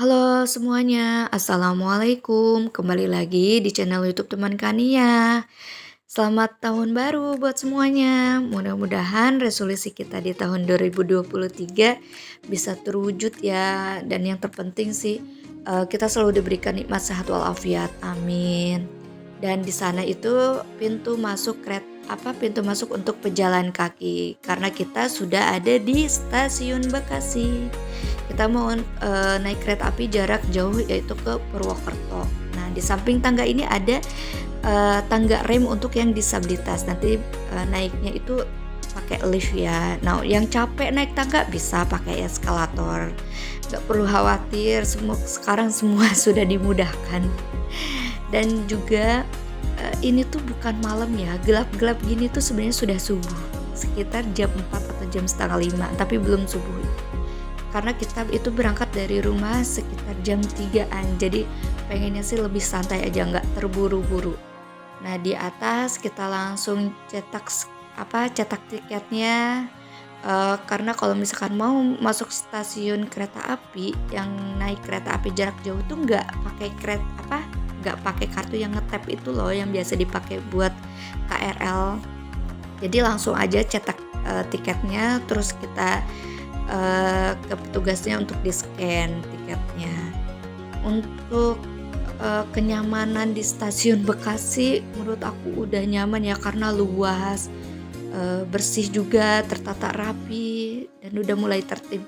Halo semuanya, Assalamualaikum. Kembali lagi di channel YouTube teman Kania. Selamat tahun baru buat semuanya. Mudah-mudahan resolusi kita di tahun 2023 bisa terwujud ya. Dan yang terpenting sih kita selalu diberikan nikmat sehat walafiat. Amin. Dan di sana itu pintu masuk untuk pejalan kaki karena kita sudah ada di Stasiun Bekasi. Kita mau naik kereta api jarak jauh yaitu ke Purwokerto. Nah, di samping tangga ini ada tangga rem untuk yang disabilitas. Nanti naiknya itu pakai lift ya. Nah, yang capek naik tangga bisa pakai eskalator. Gak perlu khawatir, sekarang semua sudah dimudahkan. Dan juga ini tuh bukan malam ya, gelap-gelap gini tuh sebenarnya sudah subuh. Sekitar jam 4 atau jam setengah 5, tapi belum subuh. Karena kita itu berangkat dari rumah sekitar jam 3-an. Jadi pengennya sih lebih santai aja, nggak terburu-buru. Nah, di atas kita langsung cetak tiketnya. Karena kalau misalkan mau masuk stasiun kereta api yang naik kereta api jarak jauh tuh nggak pakai kartu yang ngetap itu loh, yang biasa dipakai buat KRL. Jadi langsung aja cetak tiketnya, terus kita ke petugasnya untuk di-scan tiketnya. Untuk kenyamanan di stasiun Bekasi menurut aku udah nyaman ya, karena luas, bersih juga, tertata rapi, dan udah mulai tertib.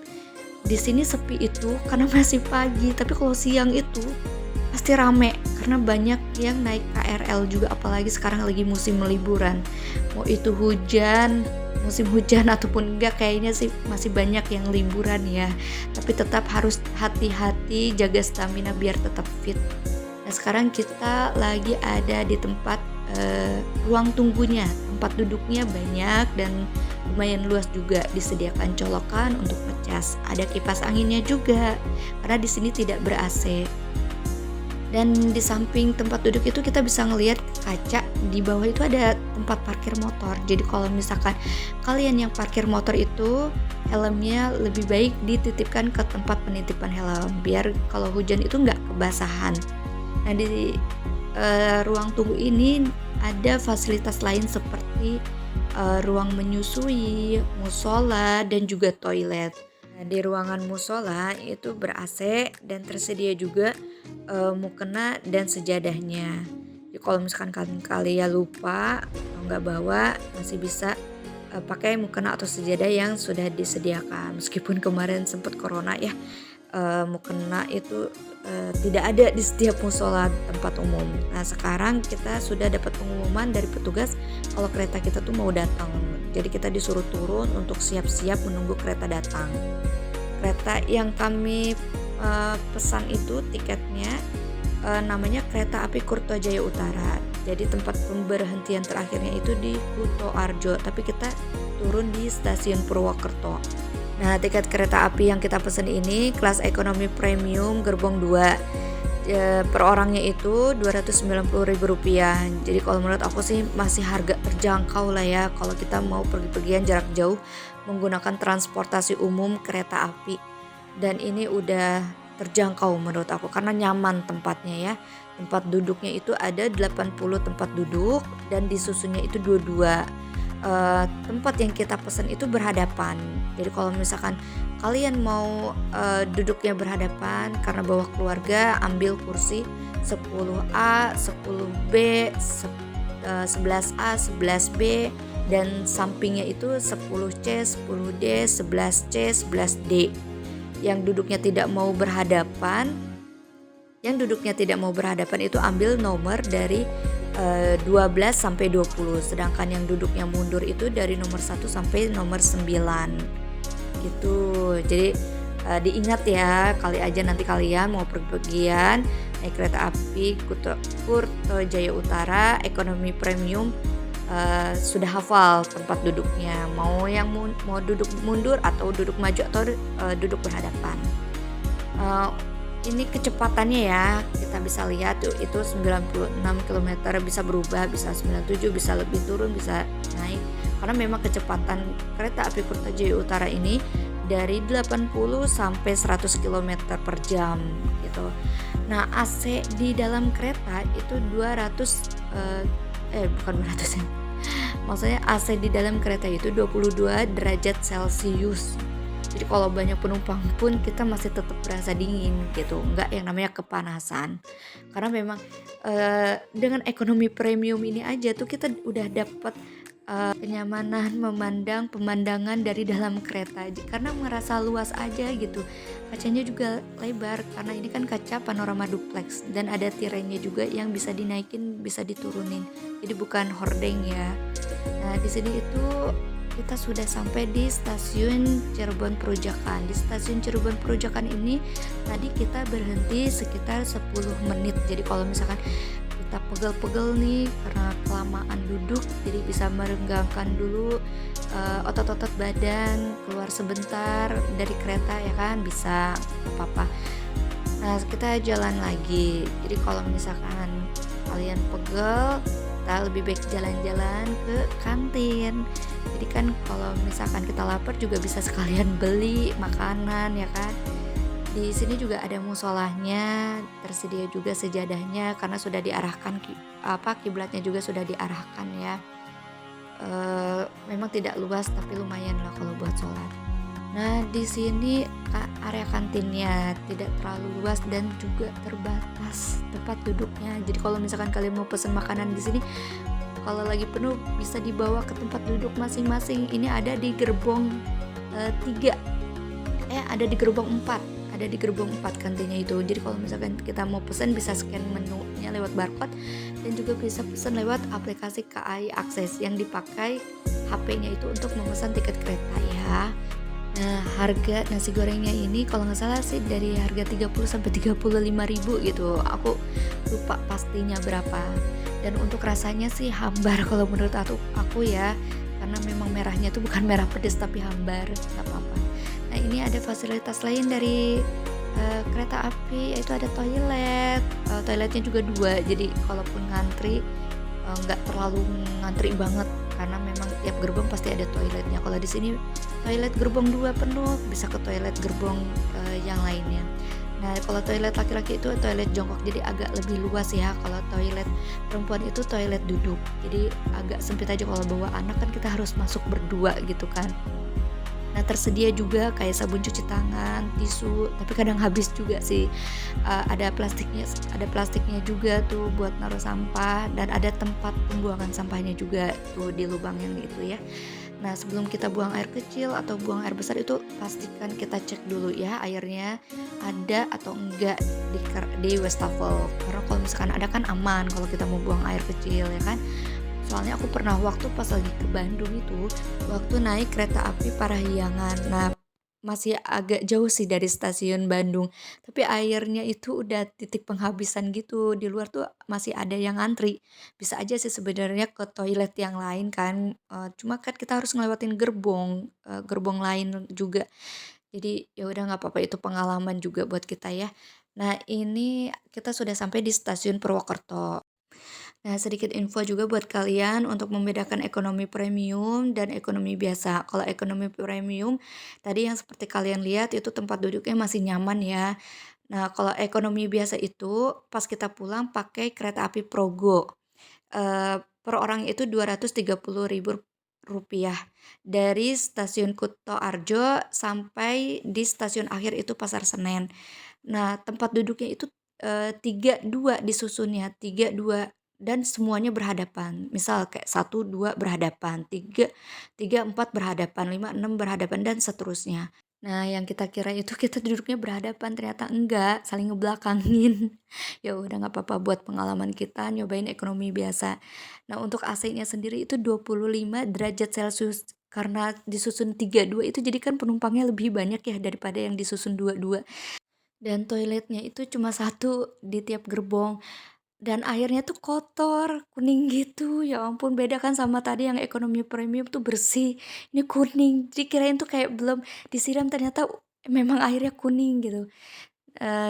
Di sini sepi itu karena masih pagi, tapi kalau siang itu pasti rame karena banyak yang naik KRL juga, apalagi sekarang lagi musim liburan. Mau itu musim hujan ataupun enggak, kayaknya sih masih banyak yang liburan ya. Tapi tetap harus hati-hati, jaga stamina biar tetap fit. Nah, sekarang kita lagi ada di tempat ruang tunggunya. Tempat duduknya banyak dan lumayan luas juga, disediakan colokan untuk ngecas. Ada kipas anginnya juga karena di sini tidak ber-AC. Dan di samping tempat duduk itu kita bisa ngelihat kaca, di bawah itu ada tempat parkir motor. Jadi kalau misalkan kalian yang parkir motor itu, helmnya lebih baik dititipkan ke tempat penitipan helm biar kalau hujan itu nggak kebasahan. Nah, di ruang tunggu ini ada fasilitas lain seperti ruang menyusui, musola, dan juga toilet. Nah, di ruangan musola itu ber-AC dan tersedia juga mukena dan sejadahnya. Jadi kalau misalkan kalian lupa atau nggak bawa, masih bisa pakai mukena atau sejadah yang sudah disediakan. Meskipun kemarin sempat corona ya, mukena itu tidak ada di setiap musola tempat umum. Nah, sekarang kita sudah dapat pengumuman dari petugas kalau kereta kita tuh mau datang. Jadi kita disuruh turun untuk siap-siap menunggu kereta datang. Kereta yang kami pesan itu tiketnya namanya kereta api Kurtojaya Utara. Jadi tempat pemberhentian terakhirnya itu di Kutoarjo, tapi kita turun di stasiun Purwokerto. Nah, tiket kereta api yang kita pesan ini kelas ekonomi premium gerbong 2. Per orangnya itu Rp290.000. Jadi kalau menurut aku sih masih harga terjangkau lah ya kalau kita mau pergi-pergian jarak jauh menggunakan transportasi umum kereta api. Dan ini udah terjangkau menurut aku karena nyaman tempatnya ya. Tempat duduknya itu ada 80 tempat duduk dan disusunnya itu dua-dua. Tempat yang kita pesan itu berhadapan. Jadi kalau misalkan kalian mau duduknya berhadapan karena bawa keluarga, ambil kursi 10A, 10B, 11A, 11B, dan sampingnya itu 10C, 10D, 11C, 11D. Yang duduknya tidak mau berhadapan itu ambil nomor dari 12 sampai 20. Sedangkan yang duduknya mundur itu dari nomor 1 sampai nomor 9. Gitu. Jadi diingat ya, kali aja nanti kalian mau pergi-pergian naik kereta api Kurtojaya Utara ekonomi premium, sudah hafal tempat duduknya, mau duduk mundur atau duduk maju atau duduk berhadapan. Ini kecepatannya ya, kita bisa lihat itu 96 km, bisa berubah, bisa 97, bisa lebih turun, bisa naik. Karena memang kecepatan kereta api Kurtojaya Utara ini dari 80 sampai 100 kilometer per jam gitu. Nah, AC di dalam kereta itu 200, bukan 200 ya, maksudnya AC di dalam kereta itu 22 derajat Celcius. Jadi kalau banyak penumpang pun kita masih tetap berasa dingin gitu, nggak yang namanya kepanasan. Karena memang, dengan ekonomi premium ini aja tuh kita udah dapat kenyamanan memandang pemandangan dari dalam kereta karena merasa luas aja gitu. Kacanya juga lebar karena ini kan kaca panorama duplex dan ada tirainya juga yang bisa dinaikin, bisa diturunin. Jadi bukan hordeng ya. Nah, di sini itu kita sudah sampai di stasiun Cirebon Perujakan. Di stasiun Cirebon Perujakan ini tadi kita berhenti sekitar 10 menit. Jadi kalau misalkan kita pegel-pegel nih karena kelamaan duduk, jadi bisa merenggangkan dulu otot-otot badan, keluar sebentar dari kereta ya kan, bisa, nggak apa-apa. Nah, kita jalan lagi. Jadi kalau misalkan kalian pegel, kita lebih baik jalan-jalan ke kantin. Jadi kan kalau misalkan kita lapar juga bisa sekalian beli makanan ya kan. Di sini juga ada musolahnya, tersedia juga sejadahnya karena sudah diarahkan kiblatnya juga sudah diarahkan ya. Memang tidak luas tapi lumayan lah kalau buat sholat. Nah, di sini area kantinnya tidak terlalu luas dan juga terbatas tempat duduknya. Jadi kalau misalkan kalian mau pesen makanan di sini, kalau lagi penuh bisa dibawa ke tempat duduk masing-masing. Ini ada di gerbong 3, ada di gerbong 4. Ada di gerbong 4 kantinnya itu. Jadi kalau misalkan kita mau pesen bisa scan menunya lewat barcode dan juga bisa pesen lewat aplikasi KAI Akses yang dipakai HP-nya itu untuk memesan tiket kereta ya. Nah, harga nasi gorengnya ini kalau nggak salah sih dari harga 30 sampai 35.000 gitu. Aku lupa pastinya berapa. Dan untuk rasanya sih hambar kalau menurut aku ya. Karena memang merahnya tuh bukan merah pedas tapi hambar, nggak apa-apa. Nah, ini ada fasilitas lain dari kereta api yaitu ada toilet. Toiletnya juga 2. Jadi kalaupun ngantri nggak terlalu ngantri banget karena memang tiap gerbong pasti ada toiletnya. Kalau di sini toilet gerbong 2 penuh, bisa ke toilet gerbong yang lainnya. Nah, kalau toilet laki-laki itu toilet jongkok jadi agak lebih luas ya. Kalau toilet perempuan itu toilet duduk. Jadi agak sempit aja kalau bawa anak kan kita harus masuk berdua gitu kan. Nah, tersedia juga kayak sabun cuci tangan, tisu, tapi kadang habis juga sih. Ada plastiknya juga tuh buat naruh sampah dan ada tempat pembuangan sampahnya juga tuh di lubang yang itu ya. Nah, sebelum kita buang air kecil atau buang air besar itu pastikan kita cek dulu ya airnya ada atau enggak di wastafel. Karena kalau misalkan ada kan aman kalau kita mau buang air kecil ya kan. Soalnya aku pernah waktu pas lagi ke Bandung itu, waktu naik kereta api Parahyangan. Nah, masih agak jauh sih dari stasiun Bandung, tapi airnya itu udah titik penghabisan gitu. Di luar tuh masih ada yang ngantri. Bisa aja sih sebenarnya ke toilet yang lain kan, cuma kan kita harus ngelewatin gerbong lain juga. Jadi ya udah nggak apa-apa itu pengalaman juga buat kita ya. Nah, ini kita sudah sampai di stasiun Purwokerto. Nah, sedikit info juga buat kalian untuk membedakan ekonomi premium dan ekonomi biasa. Kalau ekonomi premium, tadi yang seperti kalian lihat itu tempat duduknya masih nyaman ya. Nah, kalau ekonomi biasa itu pas kita pulang pakai kereta api Progo. Per orang itu Rp230.000 dari stasiun Kuto Arjo sampai di stasiun akhir itu Pasar Senen. Nah, tempat duduknya itu 3 2 disusunnya, 3 2 dan semuanya berhadapan. Misal kayak 1 2 berhadapan, 3 3 4 berhadapan, 5 6 berhadapan dan seterusnya. Nah, yang kita kira itu kita duduknya berhadapan, ternyata enggak, saling ngebelakangin. Ya udah nggak apa-apa buat pengalaman kita nyobain ekonomi biasa. Nah, untuk AC-nya sendiri itu 25 derajat Celcius. Karena disusun 3 2 itu jadi kan penumpangnya lebih banyak ya daripada yang disusun 2 2. Dan toiletnya itu cuma 1 di tiap gerbong, dan airnya tuh kotor, kuning gitu, ya ampun beda kan sama tadi yang ekonomi premium tuh bersih, ini kuning. Jadi kirain tuh kayak belum disiram ternyata memang airnya kuning gitu.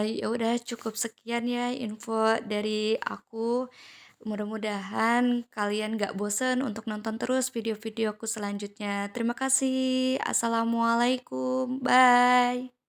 Ya udah cukup sekian ya info dari aku. Mudah-mudahan kalian gak bosen untuk nonton terus video-videoku selanjutnya. Terima kasih. Assalamualaikum. Bye.